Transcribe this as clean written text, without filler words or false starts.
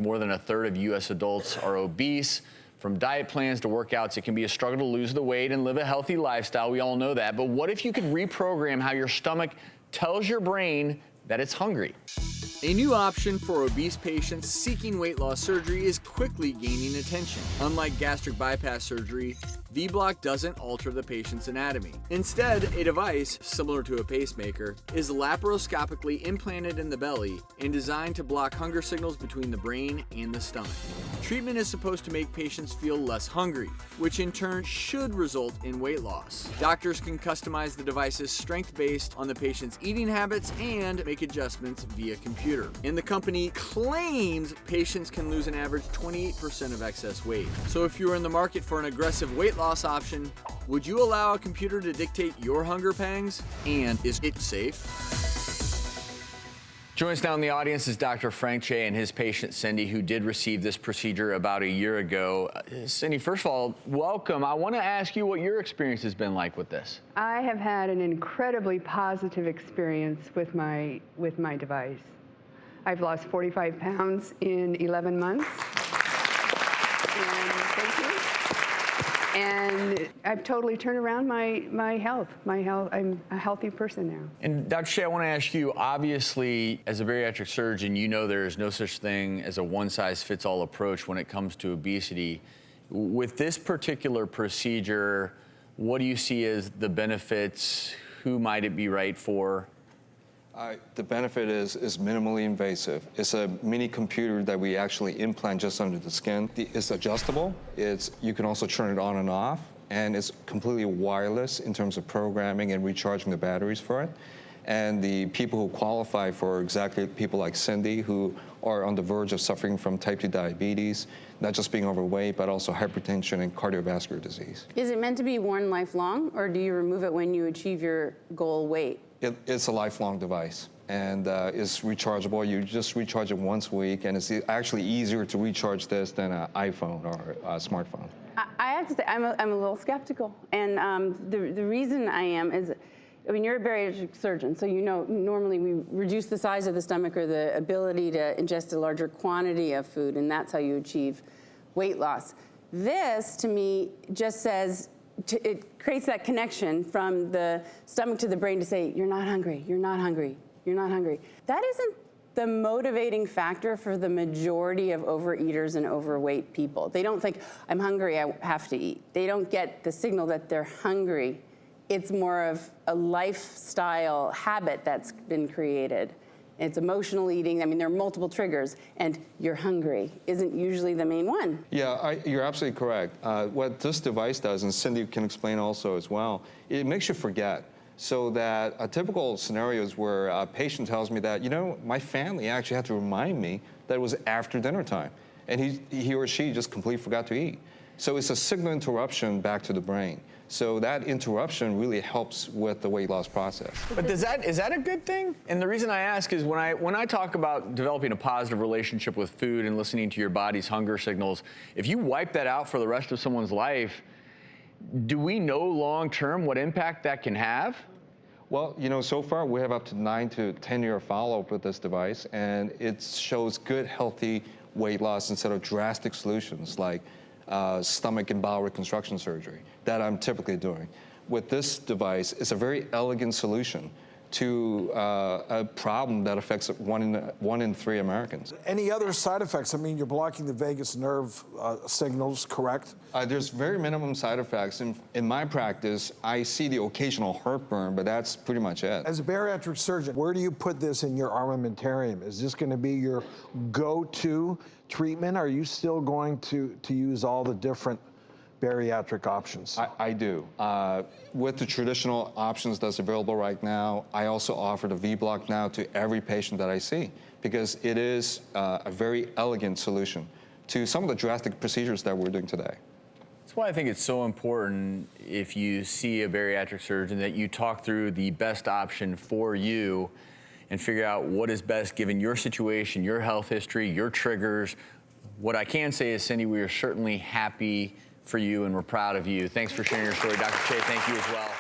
More than a third of U.S. adults are obese. From diet plans to workouts, it can be a struggle to lose the weight and live a healthy lifestyle. We all know that. But what if you could reprogram how your stomach tells your brain that it's hungry? A new option for obese patients seeking weight loss surgery is quickly gaining attention. Unlike gastric bypass surgery, V-Block doesn't alter the patient's anatomy. Instead, a device, similar to a pacemaker, is laparoscopically implanted in the belly and designed to block hunger signals between the brain and the stomach. Treatment is supposed to make patients feel less hungry, which in turn should result in weight loss. Doctors can customize the device's strength based on the patient's eating habits and make adjustments via computer. And the company claims patients can lose an average 28% of excess weight. So if you are in the market for an aggressive weight loss option, would you allow a computer to dictate your hunger pangs? And is it safe? Joining us now in the audience is Dr. Frank Che and his patient Cindy, who did receive this procedure about a year ago. Cindy, first of all, welcome. I want to ask you what your experience has been like with this. I have had an incredibly positive experience with my device. I've lost 45 pounds in 11 months. And thank you. And I've totally turned around my health. I'm a healthy person now. And Dr. Che, I want to ask you, obviously, as a bariatric surgeon, you know there is no such thing as a one-size-fits-all approach when it comes to obesity. With this particular procedure, what do you see as the benefits? Who might it be right for? The benefit is minimally invasive. It's a mini computer that we actually implant just under the skin. It's adjustable. You can also turn it on and off, and it's completely wireless in terms of programming and recharging the batteries for it. And the people who qualify for exactly people like Cindy, who are on the verge of suffering from type 2 diabetes, not just being overweight, but also hypertension and cardiovascular disease. Is it meant to be worn lifelong, or do you remove it when you achieve your goal weight? It's a lifelong device, and it's rechargeable. You just recharge it once a week, and it's actually easier to recharge this than an iPhone or a smartphone. I have to say, I'm a little skeptical, and the reason I am is, I mean, you're a bariatric surgeon, so you know normally we reduce the size of the stomach or the ability to ingest a larger quantity of food, and that's how you achieve weight loss. This, to me, just says, it creates that connection from the stomach to the brain to say, you're not hungry, you're not hungry, you're not hungry. That isn't the motivating factor for the majority of overeaters and overweight people. They don't think, I'm hungry, I have to eat. They don't get the signal that they're hungry. It's more of a lifestyle habit that's been created. It's emotional eating. I mean, there are multiple triggers, and you're hungry isn't usually the main one. Yeah, you're absolutely correct. What this device does, and Cindy can explain also as well, it makes you forget. So that a typical scenario is where a patient tells me that, you know, my family actually had to remind me that it was after dinner time, and he or she just completely forgot to eat. So it's a signal interruption back to the brain. So that interruption really helps with the weight loss process. But is that a good thing? And the reason I ask is when I talk about developing a positive relationship with food and listening to your body's hunger signals, if you wipe that out for the rest of someone's life, do we know long-term what impact that can have? Well, you know, so far we have up to 9 to 10-year follow-up with this device, and it shows good, healthy weight loss instead of drastic solutions like stomach and bowel reconstruction surgery that I'm typically doing. With this device, it's a very elegant solution to a problem that affects one in 3 Americans. Any other side effects? I mean, you're blocking the vagus nerve signals, correct? There's very minimum side effects. In my practice, I see the occasional heartburn, but that's pretty much it. As a bariatric surgeon, where do you put this in your armamentarium? Is this going to be your go-to treatment? Are you still going to use all the different bariatric options? I do. With the traditional options that's available right now, I also offer the V-Block now to every patient that I see because it is a very elegant solution to some of the drastic procedures that we're doing today. That's why I think it's so important if you see a bariatric surgeon that you talk through the best option for you and figure out what is best given your situation, your health history, your triggers. What I can say is, Cindy, we are certainly happy for you and we're proud of you. Thanks for sharing your story. Dr. Che, thank you as well.